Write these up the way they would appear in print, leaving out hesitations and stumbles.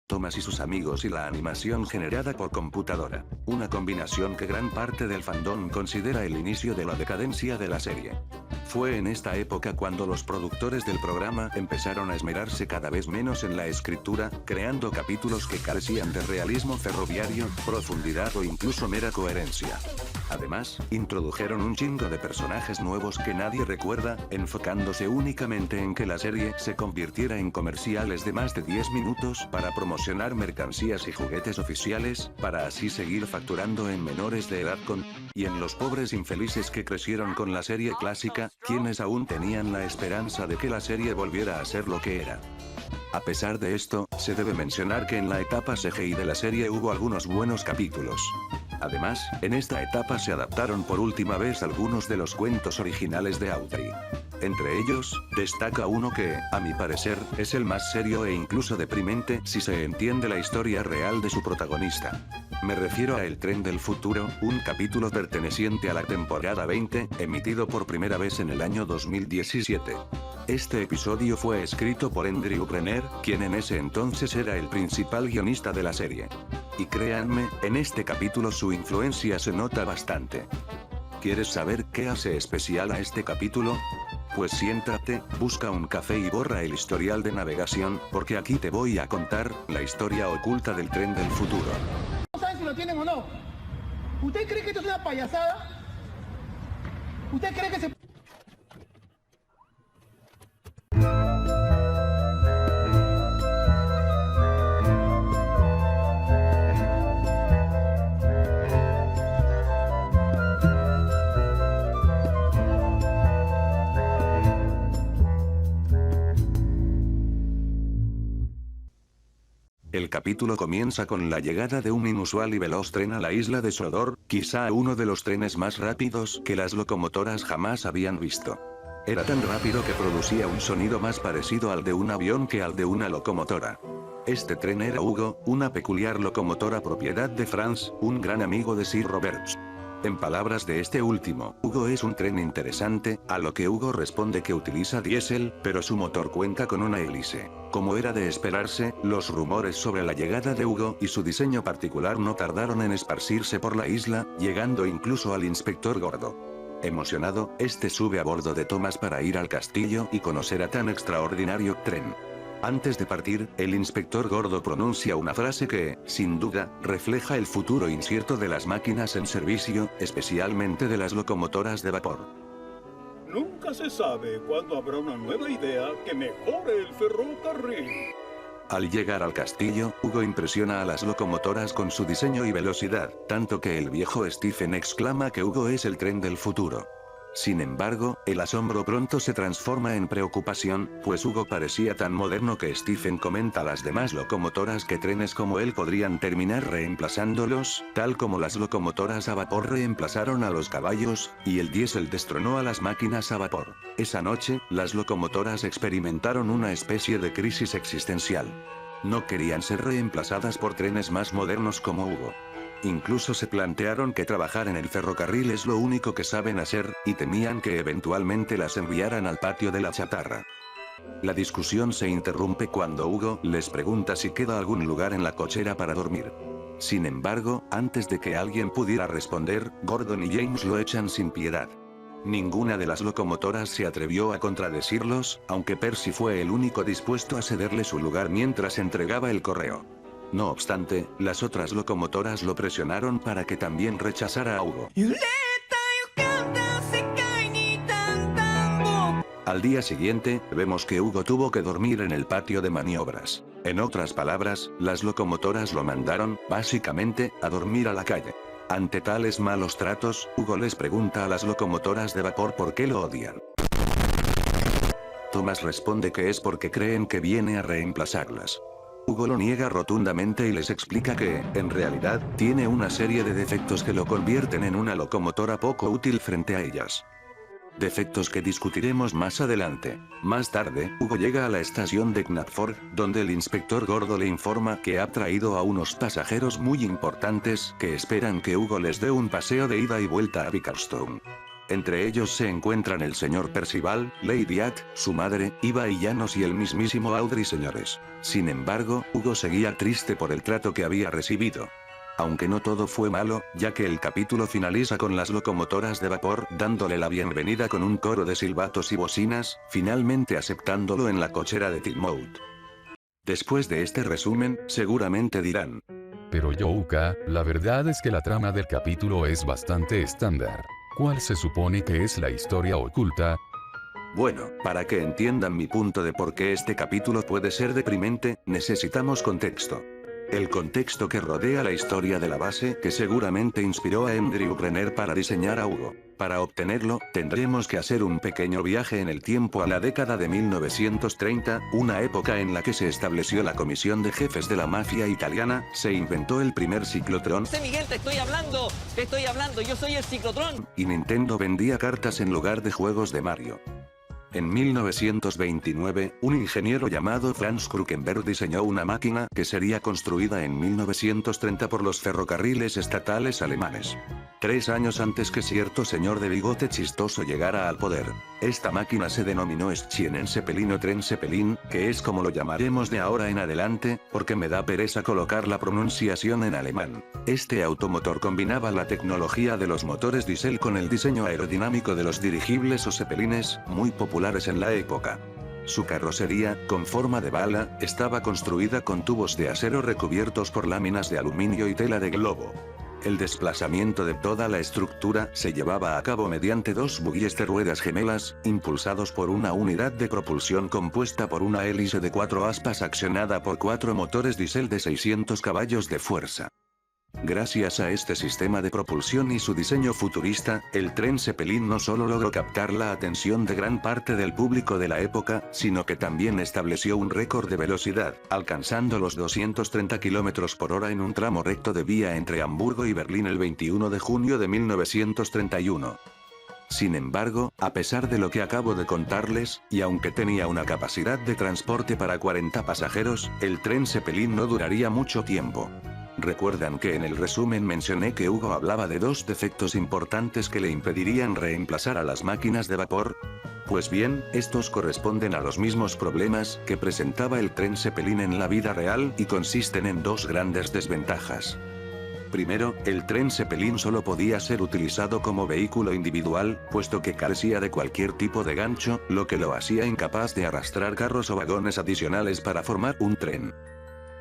Thomas y sus amigos y la animación generada por computadora. Una combinación que gran parte del fandom considera el inicio de la decadencia de la serie. Fue en esta época cuando los productores del programa empezaron a esmerarse cada vez menos en la escritura, creando capítulos que carecían de realismo ferroviario, profundidad o incluso mera coherencia. Además, introdujeron un chingo de personajes nuevos que nadie recuerda, enfocándose únicamente en que la serie se convirtiera en comerciales de más de 10 minutos para promocionar mercancías y juguetes oficiales, para así seguir facturando en menores de edad y en los pobres infelices que crecieron con la serie clásica, quienes aún tenían la esperanza de que la serie volviera a ser lo que era. A pesar de esto, se debe mencionar que en la etapa CGI de la serie hubo algunos buenos capítulos. Además, en esta etapa se adaptaron por última vez algunos de los cuentos originales de Audrey. Entre ellos, destaca uno que, a mi parecer, es el más serio e incluso deprimente si se entiende la historia real de su protagonista. Me refiero a El Tren del Futuro, un capítulo perteneciente a la temporada 20, emitido por primera vez en el año 2017. Este episodio fue escrito por Andrew Brenner, quien en ese entonces era el principal guionista de la serie. Y créanme, en este capítulo su influencia se nota bastante. ¿Quieres saber qué hace especial a este capítulo? Pues siéntate, busca un café y borra el historial de navegación, porque aquí te voy a contar la historia oculta del Tren del Futuro. No saben si lo tienen o no. ¿Usted cree que esto es una payasada? ¿Usted cree que se... El capítulo comienza con la llegada de un inusual y veloz tren a la isla de Sodor, quizá uno de los trenes más rápidos que las locomotoras jamás habían visto. Era tan rápido que producía un sonido más parecido al de un avión que al de una locomotora. Este tren era Hugo, una peculiar locomotora propiedad de Franz, un gran amigo de Sir Roberts. En palabras de este último, Hugo es un tren interesante, a lo que Hugo responde que utiliza diésel, pero su motor cuenta con una hélice. Como era de esperarse, los rumores sobre la llegada de Hugo y su diseño particular no tardaron en esparcirse por la isla, llegando incluso al inspector Gordo. Emocionado, este sube a bordo de Thomas para ir al castillo y conocer a tan extraordinario tren. Antes de partir, el inspector Gordo pronuncia una frase que, sin duda, refleja el futuro incierto de las máquinas en servicio, especialmente de las locomotoras de vapor. Nunca se sabe cuándo habrá una nueva idea que mejore el ferrocarril. Al llegar al castillo, Hugo impresiona a las locomotoras con su diseño y velocidad, tanto que el viejo Stephen exclama que Hugo es el tren del futuro. Sin embargo, el asombro pronto se transforma en preocupación, pues Hugo parecía tan moderno que Stephen comenta a las demás locomotoras que trenes como él podrían terminar reemplazándolos, tal como las locomotoras a vapor reemplazaron a los caballos, y el diésel destronó a las máquinas a vapor. Esa noche, las locomotoras experimentaron una especie de crisis existencial. No querían ser reemplazadas por trenes más modernos como Hugo. Incluso se plantearon que trabajar en el ferrocarril es lo único que saben hacer, y temían que eventualmente las enviaran al patio de la chatarra. La discusión se interrumpe cuando Hugo les pregunta si queda algún lugar en la cochera para dormir. Sin embargo, antes de que alguien pudiera responder, Gordon y James lo echan sin piedad. Ninguna de las locomotoras se atrevió a contradecirlos, aunque Percy fue el único dispuesto a cederle su lugar mientras entregaba el correo. No obstante, las otras locomotoras lo presionaron para que también rechazara a Hugo. Al día siguiente, vemos que Hugo tuvo que dormir en el patio de maniobras. En otras palabras, las locomotoras lo mandaron, básicamente, a dormir a la calle. Ante tales malos tratos, Hugo les pregunta a las locomotoras de vapor por qué lo odian. Thomas responde que es porque creen que viene a reemplazarlas. Hugo lo niega rotundamente y les explica que, en realidad, tiene una serie de defectos que lo convierten en una locomotora poco útil frente a ellas. Defectos que discutiremos más adelante. Más tarde, Hugo llega a la estación de Knapford, donde el inspector Gordo le informa que ha traído a unos pasajeros muy importantes que esperan que Hugo les dé un paseo de ida y vuelta a Bickerstone. Entre ellos se encuentran el señor Percival, Lady At, su madre, Iva y Llanos y el mismísimo Audrey, señores. Sin embargo, Hugo seguía triste por el trato que había recibido. Aunque no todo fue malo, ya que el capítulo finaliza con las locomotoras de vapor dándole la bienvenida con un coro de silbatos y bocinas, finalmente aceptándolo en la cochera de Tillmouth. Después de este resumen, seguramente dirán: pero Youka, la verdad es que la trama del capítulo es bastante estándar. ¿Cuál se supone que es la historia oculta? Bueno, para que entiendan mi punto de por qué este capítulo puede ser deprimente, necesitamos contexto. El contexto que rodea la historia de la base que seguramente inspiró a Andrew Brenner para diseñar a Hugo. Para obtenerlo, tendremos que hacer un pequeño viaje en el tiempo a la década de 1930, una época en la que se estableció la comisión de jefes de la mafia italiana, se inventó el primer ciclotrón, Miguel, te estoy hablando, yo soy el ciclotrón. y Nintendo vendía cartas en lugar de juegos de Mario. En 1929, un ingeniero llamado Franz Krukenberg diseñó una máquina que sería construida en 1930 por los ferrocarriles estatales alemanes. 3 años antes que cierto señor de bigote chistoso llegara al poder. Esta máquina se denominó Schienenzeppelin o Tren Zeppelin, que es como lo llamaremos de ahora en adelante, porque me da pereza colocar la pronunciación en alemán. Este automotor combinaba la tecnología de los motores diésel con el diseño aerodinámico de los dirigibles o zeppelines, muy populares en la época. Su carrocería, con forma de bala, estaba construida con tubos de acero recubiertos por láminas de aluminio y tela de globo. El desplazamiento de toda la estructura se llevaba a cabo mediante 2 bueyes de ruedas gemelas, impulsados por una unidad de propulsión compuesta por una hélice de 4 aspas accionada por 4 motores diésel de 600 caballos de fuerza. Gracias a este sistema de propulsión y su diseño futurista, el tren Zeppelin no solo logró captar la atención de gran parte del público de la época, sino que también estableció un récord de velocidad, alcanzando los 230 km por hora en un tramo recto de vía entre Hamburgo y Berlín el 21 de junio de 1931. Sin embargo, a pesar de lo que acabo de contarles, y aunque tenía una capacidad de transporte para 40 pasajeros, el tren Zeppelin no duraría mucho tiempo. ¿Recuerdan que en el resumen mencioné que Hugo hablaba de 2 defectos importantes que le impedirían reemplazar a las máquinas de vapor? Pues bien, estos corresponden a los mismos problemas que presentaba el tren Zeppelin en la vida real y consisten en 2 grandes desventajas. Primero, el tren Zeppelin solo podía ser utilizado como vehículo individual, puesto que carecía de cualquier tipo de gancho, lo que lo hacía incapaz de arrastrar carros o vagones adicionales para formar un tren.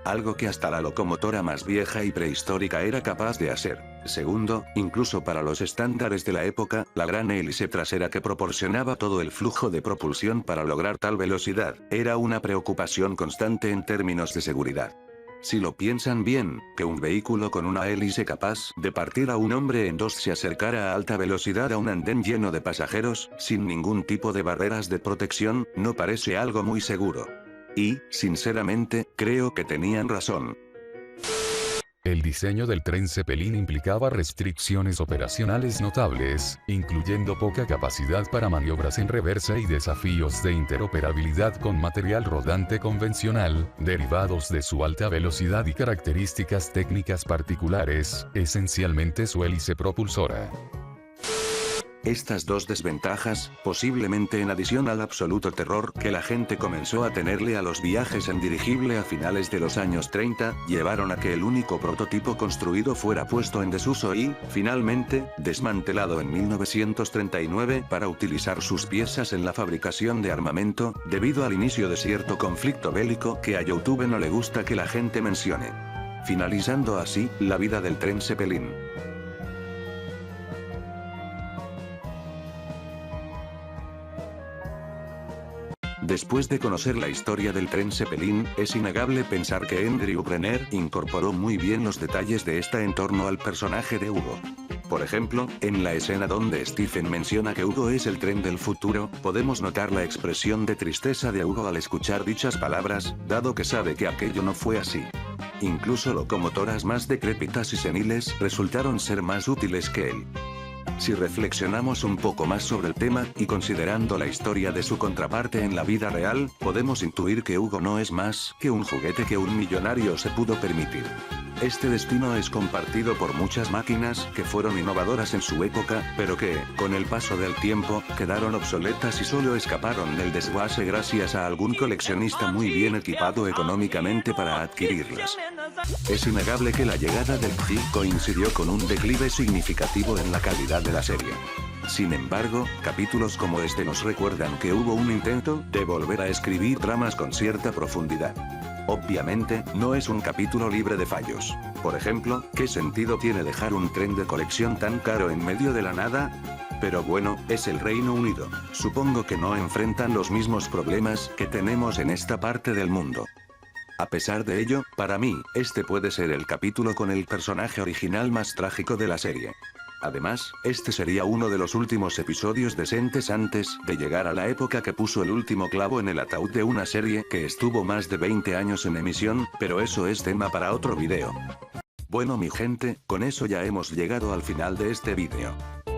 Algo que hasta la locomotora más vieja y prehistórica era capaz de hacer. Segundo, incluso para los estándares de la época, la gran hélice trasera que proporcionaba todo el flujo de propulsión para lograr tal velocidad, era una preocupación constante en términos de seguridad. Si lo piensan bien, que un vehículo con una hélice capaz de partir a un hombre en 2 se acercara a alta velocidad a un andén lleno de pasajeros, sin ningún tipo de barreras de protección, no parece algo muy seguro. Y, sinceramente, creo que tenían razón. El diseño del tren Zeppelin implicaba restricciones operacionales notables, incluyendo poca capacidad para maniobras en reversa y desafíos de interoperabilidad con material rodante convencional, derivados de su alta velocidad y características técnicas particulares, esencialmente su hélice propulsora. Estas 2 desventajas, posiblemente en adición al absoluto terror que la gente comenzó a tenerle a los viajes en dirigible a finales de los años 30, llevaron a que el único prototipo construido fuera puesto en desuso y, finalmente, desmantelado en 1939 para utilizar sus piezas en la fabricación de armamento, debido al inicio de cierto conflicto bélico que a YouTube no le gusta que la gente mencione. Finalizando así, la vida del tren Zeppelin. Después de conocer la historia del tren Zeppelin, es innegable pensar que Andrew Brenner incorporó muy bien los detalles de esta en torno al personaje de Hugo. Por ejemplo, en la escena donde Stephen menciona que Hugo es el tren del futuro, podemos notar la expresión de tristeza de Hugo al escuchar dichas palabras, dado que sabe que aquello no fue así. Incluso locomotoras más decrépitas y seniles resultaron ser más útiles que él. Si reflexionamos un poco más sobre el tema, y considerando la historia de su contraparte en la vida real, podemos intuir que Hugo no es más que un juguete que un millonario se pudo permitir. Este destino es compartido por muchas máquinas que fueron innovadoras en su época, pero que, con el paso del tiempo, quedaron obsoletas y solo escaparon del desguace gracias a algún coleccionista muy bien equipado económicamente para adquirirlas. Es innegable que la llegada del XI coincidió con un declive significativo en la calidad de la serie. Sin embargo, capítulos como este nos recuerdan que hubo un intento de volver a escribir tramas con cierta profundidad. Obviamente, no es un capítulo libre de fallos. Por ejemplo, ¿qué sentido tiene dejar un tren de colección tan caro en medio de la nada? Pero bueno, es el Reino Unido. Supongo que no enfrentan los mismos problemas que tenemos en esta parte del mundo. A pesar de ello, para mí, este puede ser el capítulo con el personaje original más trágico de la serie. Además, este sería uno de los últimos episodios decentes antes de llegar a la época que puso el último clavo en el ataúd de una serie que estuvo más de 20 años en emisión, pero eso es tema para otro video. Bueno mi gente, con eso ya hemos llegado al final de este video.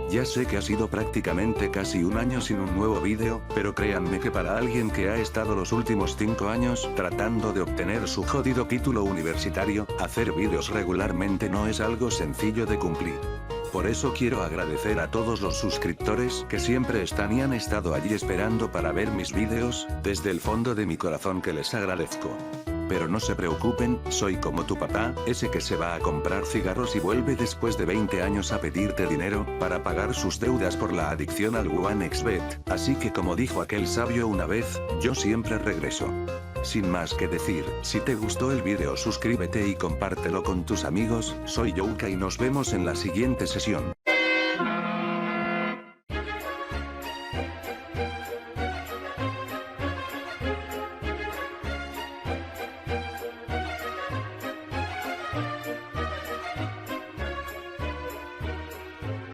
Ya sé que ha sido prácticamente casi un año sin un nuevo vídeo, pero créanme que para alguien que ha estado los últimos 5 años tratando de obtener su jodido título universitario, hacer vídeos regularmente no es algo sencillo de cumplir. Por eso quiero agradecer a todos los suscriptores que siempre están y han estado allí esperando para ver mis vídeos, desde el fondo de mi corazón que les agradezco. Pero no se preocupen, soy como tu papá, ese que se va a comprar cigarros y vuelve después de 20 años a pedirte dinero, para pagar sus deudas por la adicción al OneXBet, así que como dijo aquel sabio una vez, yo siempre regreso. Sin más que decir, si te gustó el video suscríbete y compártelo con tus amigos, soy Youka y nos vemos en la siguiente sesión.